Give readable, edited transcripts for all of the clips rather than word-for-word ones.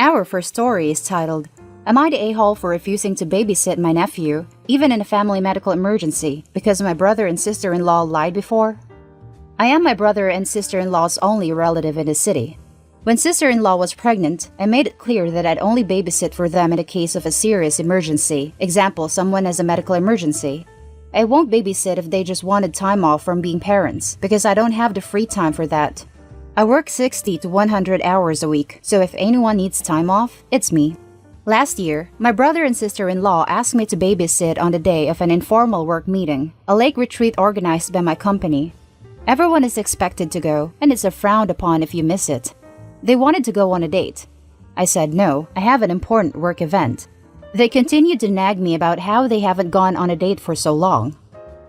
Our first story is titled, Am I the a-hole for refusing to babysit my nephew, even in a family medical emergency, because my brother and sister-in-law lied before? I am my brother and sister-in-law's only relative in the city. When sister-in-law was pregnant, I made it clear that I'd only babysit for them in the case of a serious emergency, example, someone has a medical emergency. I won't babysit if they just wanted time off from being parents, because I don't have the free time for that. I work 60 to 100 hours a week, so if anyone needs time off, it's me. Last year, my brother and sister-in-law asked me to babysit on the day of an informal work meeting, a lake retreat organized by my company. Everyone is expected to go, and it's frowned upon if you miss it. They wanted to go on a date. I said no, I have an important work event. They continued to nag me about how they haven't gone on a date for so long.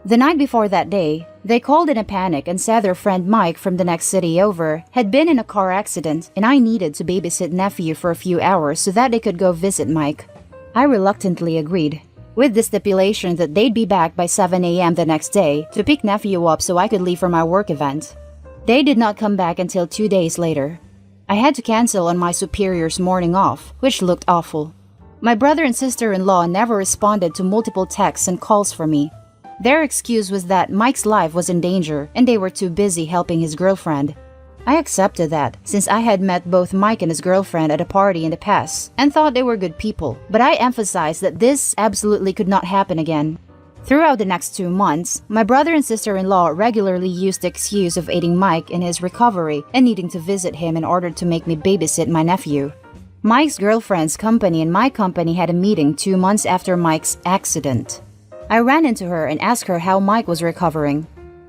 The night before that day, they called in a panic and said their friend Mike from the next city over had been in a car accident and I needed to babysit Nephew for a few hours so that they could go visit Mike. I reluctantly agreed, with the stipulation that they'd be back by 7 a.m. the next day to pick Nephew up so I could leave for my work event. They did not come back until 2 days later. I had to cancel on my superior's morning off, which looked awful. My brother and sister-in-law never responded to multiple texts and calls from me. Their excuse was that Mike's life was in danger and they were too busy helping his girlfriend. I accepted that, since I had met both Mike and his girlfriend at a party in the past and thought they were good people, but I emphasized that this absolutely could not happen again. Throughout the next 2 months, my brother and sister-in-law regularly used the excuse of aiding Mike in his recovery and needing to visit him in order to make me babysit my nephew. Mike's girlfriend's company and my company had a meeting 2 months after Mike's accident. I ran into her and asked her how Mike was recovering.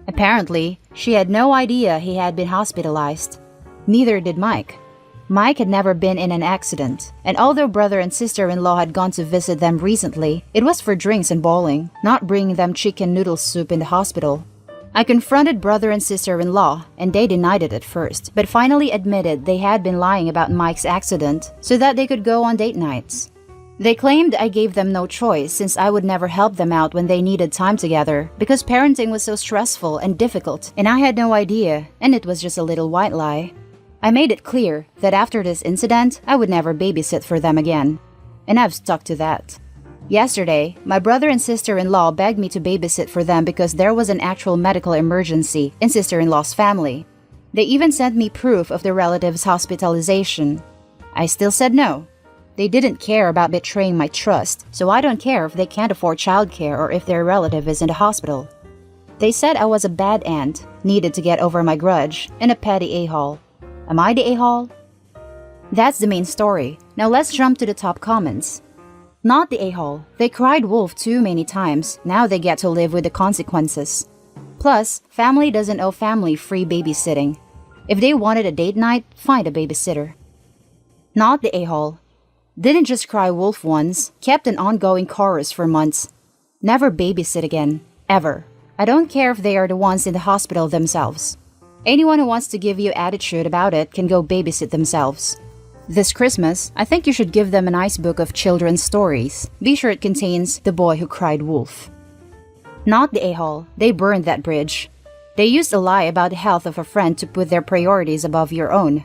Apparently, she had no idea he had been hospitalized. Neither did Mike. Mike had never been in an accident, and although brother and sister-in-law had gone to visit them recently, it was for drinks and bowling, not bringing them chicken noodle soup in the hospital. I confronted brother and sister-in-law, and they denied it at first, but finally admitted they had been lying about Mike's accident so that they could go on date nights. They claimed I gave them no choice since I would never help them out when they needed time together because parenting was so stressful and difficult and I had no idea, and it was just a little white lie. I made it clear that after this incident, I would never babysit for them again. And I've stuck to that. Yesterday, my brother and sister-in-law begged me to babysit for them because there was an actual medical emergency in sister-in-law's family. They even sent me proof of the relative's hospitalization. I still said no. They didn't care about betraying my trust, so I don't care if they can't afford childcare or if their relative is in the hospital. They said I was a bad aunt, needed to get over my grudge, and a petty a-hole. Am I the a-hole? That's the main story. Now let's jump to the top comments. Not the a-hole. They cried wolf too many times. Now they get to live with the consequences. Plus, family doesn't owe family free babysitting. If they wanted a date night, find a babysitter. Not the a-hole. Didn't just cry wolf once, kept an ongoing chorus for months. Never babysit again. Ever. I don't care if they are the ones in the hospital themselves. Anyone who wants to give you attitude about it can go babysit themselves. This Christmas, I think you should give them a nice book of children's stories. Be sure it contains The Boy Who Cried Wolf. Not the a-hole. They burned that bridge. They used a lie about the health of a friend to put their priorities above your own.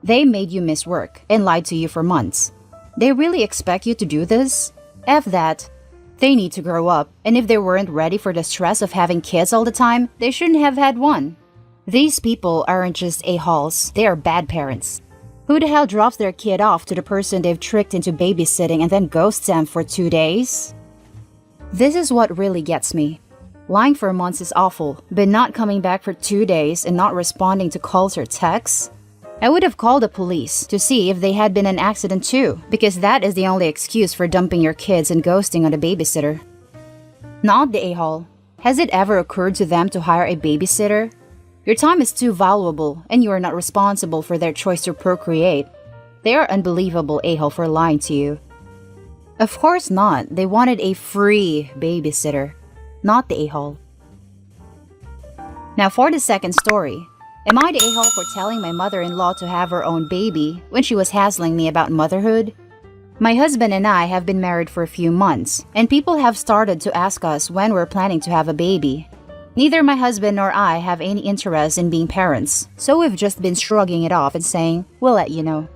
They made you miss work and lied to you for months. They really expect you to do this? F that. They need to grow up, and if they weren't ready for the stress of having kids all the time, they shouldn't have had one. These people aren't just a-holes, they are bad parents. Who the hell drops their kid off to the person they've tricked into babysitting and then ghosts them for 2 days? This is what really gets me. Lying for months is awful, but not coming back for 2 days and not responding to calls or texts? I would have called the police to see if they had been in an accident too, because that is the only excuse for dumping your kids and ghosting on a babysitter. Not the a-hole. Has it ever occurred to them to hire a babysitter? Your time is too valuable, and you are not responsible for their choice to procreate. They are unbelievable a-hole for lying to you. Of course not. They wanted a free babysitter. Not the a-hole. Now for the second story. Am I the a-hole for telling my mother-in-law to have her own baby when she was hassling me about motherhood? My husband and I have been married for a few months, and people have started to ask us when we're planning to have a baby. Neither my husband nor I have any interest in being parents, so we've just been shrugging it off and saying, we'll let you know.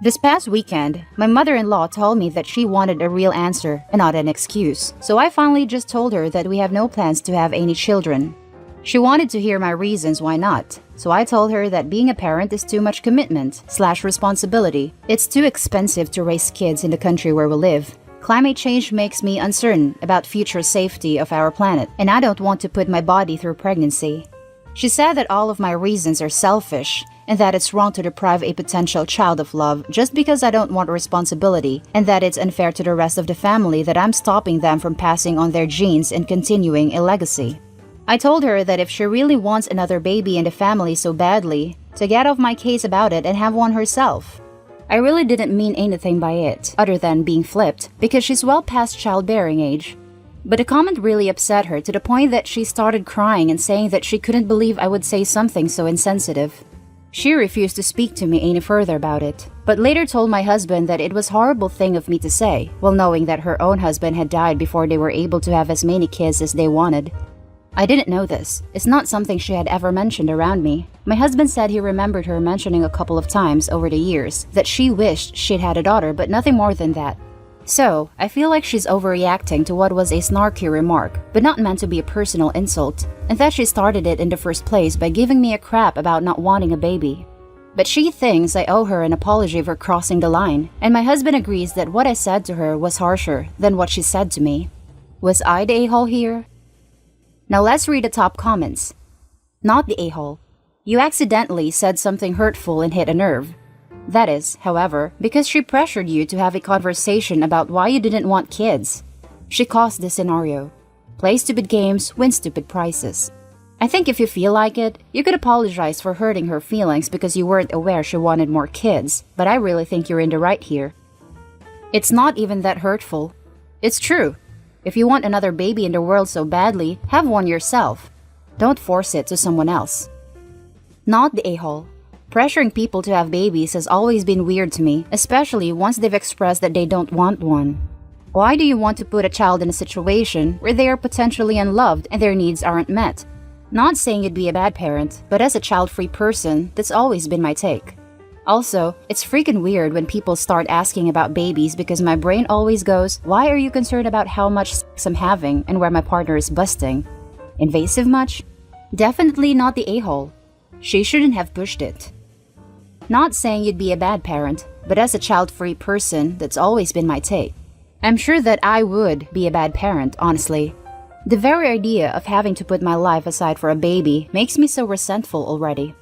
This past weekend, my mother-in-law told me that she wanted a real answer and not an excuse. So I finally just told her that we have no plans to have any children. She wanted to hear my reasons why not. So I told her that being a parent is too much commitment/responsibility. It's too expensive to raise kids in the country where we live. Climate change makes me uncertain about future safety of our planet, and I don't want to put my body through pregnancy. She said that all of my reasons are selfish, and that it's wrong to deprive a potential child of love just because I don't want responsibility, and that it's unfair to the rest of the family that I'm stopping them from passing on their genes and continuing a legacy. I told her that if she really wants another baby in the family so badly, to get off my case about it and have one herself. I really didn't mean anything by it, other than being flipped, because she's well past childbearing age. But the comment really upset her to the point that she started crying and saying that she couldn't believe I would say something so insensitive. She refused to speak to me any further about it, but later told my husband that it was a horrible thing of me to say, while knowing that her own husband had died before they were able to have as many kids as they wanted. I didn't know this. It's not something she had ever mentioned around me. My husband said he remembered her mentioning a couple of times over the years that she wished she'd had a daughter, but nothing more than that. So, I feel like she's overreacting to what was a snarky remark, but not meant to be a personal insult, and that she started it in the first place by giving me a crap about not wanting a baby. But she thinks I owe her an apology for crossing the line, and my husband agrees that what I said to her was harsher than what she said to me. Was I the a-hole here? Now let's read the top comments. Not the a-hole. You accidentally said something hurtful and hit a nerve. That is, however, because she pressured you to have a conversation about why you didn't want kids. She caused this scenario. Play stupid games, win stupid prizes. I think if you feel like it, you could apologize for hurting her feelings because you weren't aware she wanted more kids, but I really think you're in the right here. It's not even that hurtful. It's true. If you want another baby in the world so badly, have one yourself. Don't force it to someone else. Not the a-hole. Pressuring people to have babies has always been weird to me, especially once they've expressed that they don't want one. Why do you want to put a child in a situation where they are potentially unloved and their needs aren't met? Not saying you'd be a bad parent, but as a child-free person, that's always been my take. Also, it's freaking weird when people start asking about babies because my brain always goes, why are you concerned about how much sex I'm having and where my partner is busting? Invasive much? Definitely not the a-hole. She shouldn't have pushed it. Not saying you'd be a bad parent, but as a child-free person, that's always been my take. I'm sure that I would be a bad parent, honestly. The very idea of having to put my life aside for a baby makes me so resentful already.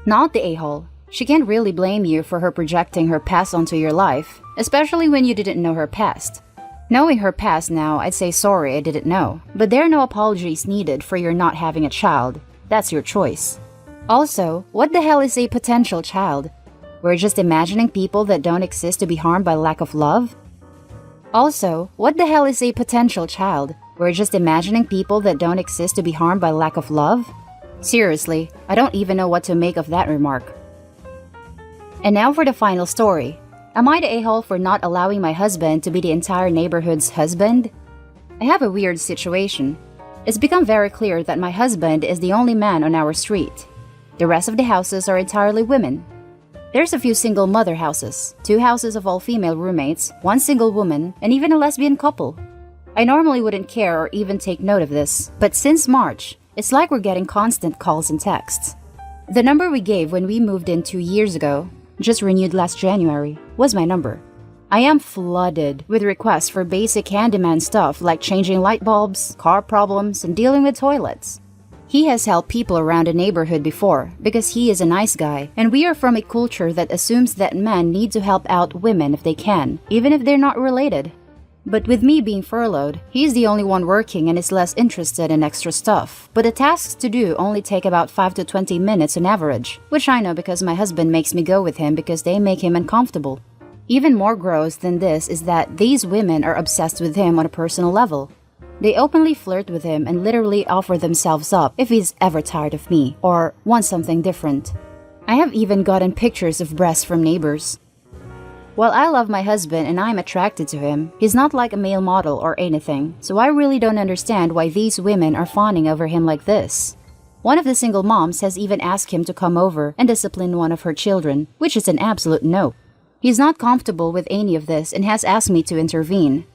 Not the a-hole. She can't really blame you for her projecting her past onto your life, especially when you didn't know her past. Knowing her past now, I'd say sorry I didn't know, but there are no apologies needed for your not having a child. That's your choice. Also, what the hell is a potential child? We're just imagining people that don't exist to be harmed by lack of love? Also, what the hell is a potential child? We're just imagining people that don't exist to be harmed by lack of love? Seriously, I don't even know what to make of that remark. And now for the final story. Am I the a-hole for not allowing my husband to be the entire neighborhood's husband? I have a weird situation. It's become very clear that my husband is the only man on our street. The rest of the houses are entirely women. There's a few single mother houses, 2 houses of all-female roommates, 1 single woman, and even a lesbian couple. I normally wouldn't care or even take note of this, but since March, it's like we're getting constant calls and texts. The number we gave when we moved in 2 years ago, just renewed last January, was my number. I am flooded with requests for basic handyman stuff like changing light bulbs, car problems, and dealing with toilets. He has helped people around the neighborhood before because he is a nice guy, and we are from a culture that assumes that men need to help out women if they can, even if they're not related. But with me being furloughed, he's the only one working and is less interested in extra stuff. But the tasks to do only take about 5 to 20 minutes on average, which I know because my husband makes me go with him because they make him uncomfortable. Even more gross than this is that these women are obsessed with him on a personal level. They openly flirt with him and literally offer themselves up if he's ever tired of me or wants something different. I have even gotten pictures of breasts from neighbors. While I love my husband and I'm attracted to him, he's not like a male model or anything, so I really don't understand why these women are fawning over him like this. One of the single moms has even asked him to come over and discipline one of her children, which is an absolute no. He's not comfortable with any of this and has asked me to intervene.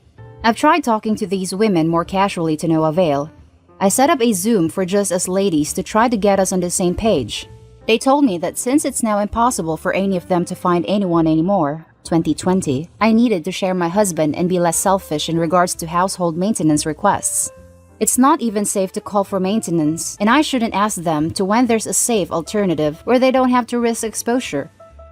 I've tried talking to these women more casually to no avail. I set up a Zoom for just us ladies to try to get us on the same page. They told me that since it's now impossible for any of them to find anyone anymore, 2020, I needed to share my husband and be less selfish in regards to household maintenance requests. It's not even safe to call for maintenance, and I shouldn't ask them to when there's a safe alternative where they don't have to risk exposure.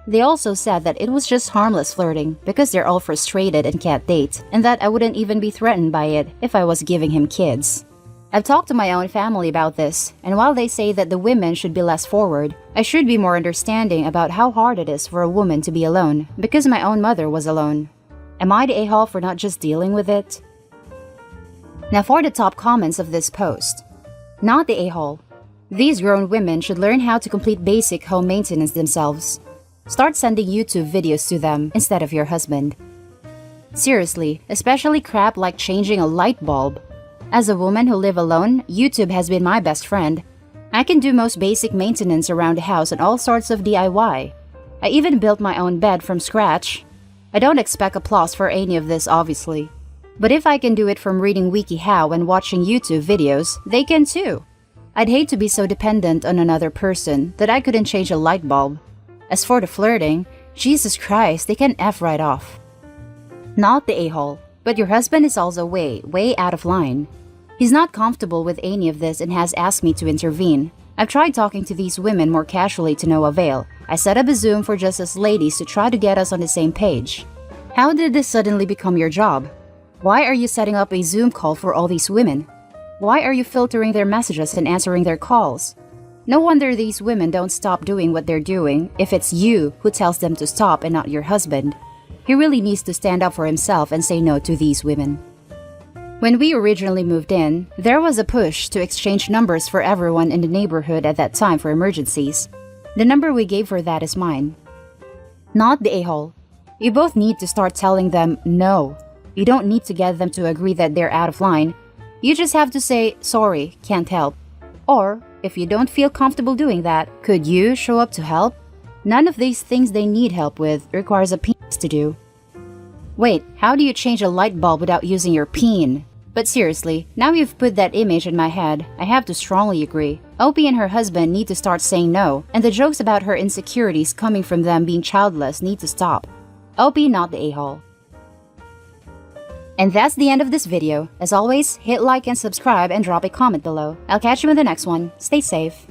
They also said that it was just harmless flirting because they're all frustrated and can't date, and that I wouldn't even be threatened by it if I was giving him kids. I've talked to my own family about this, and while they say that the women should be less forward, I should be more understanding about how hard it is for a woman to be alone, because my own mother was alone. Am I the a-hole for not just dealing with it? Now for the top comments of this post. Not the a-hole. These grown women should learn how to complete basic home maintenance themselves. Start sending YouTube videos to them instead of your husband. Seriously, especially crap like changing a light bulb. As a woman who live alone, YouTube has been my best friend. I can do most basic maintenance around the house and all sorts of DIY. I even built my own bed from scratch. I don't expect applause for any of this, obviously. But if I can do it from reading WikiHow and watching YouTube videos, they can too. I'd hate to be so dependent on another person that I couldn't change a light bulb. As for the flirting, Jesus Christ, they can F right off. Not the a-hole, but your husband is also way out of line. He's not comfortable with any of this and has asked me to intervene. I've tried talking to these women more casually to no avail. I set up a Zoom for just us ladies to try to get us on the same page. How did this suddenly become your job? Why are you setting up a Zoom call for all these women? Why are you filtering their messages and answering their calls? No wonder these women don't stop doing what they're doing if it's you who tells them to stop and not your husband. He really needs to stand up for himself and say no to these women. When we originally moved in, there was a push to exchange numbers for everyone in the neighborhood at that time for emergencies. The number we gave for that is mine. Not the a-hole. You both need to start telling them no. You don't need to get them to agree that they're out of line. You just have to say, sorry, can't help. Or, if you don't feel comfortable doing that, could you show up to help? None of these things they need help with requires a penis to do. Wait, how do you change a light bulb without using your peen? But seriously, now you've put that image in my head, I have to strongly agree. Opie and her husband need to start saying no, and the jokes about her insecurities coming from them being childless need to stop. Opie, not the a-hole. And that's the end of this video. As always, hit like and subscribe and drop a comment below. I'll catch you in the next one. Stay safe.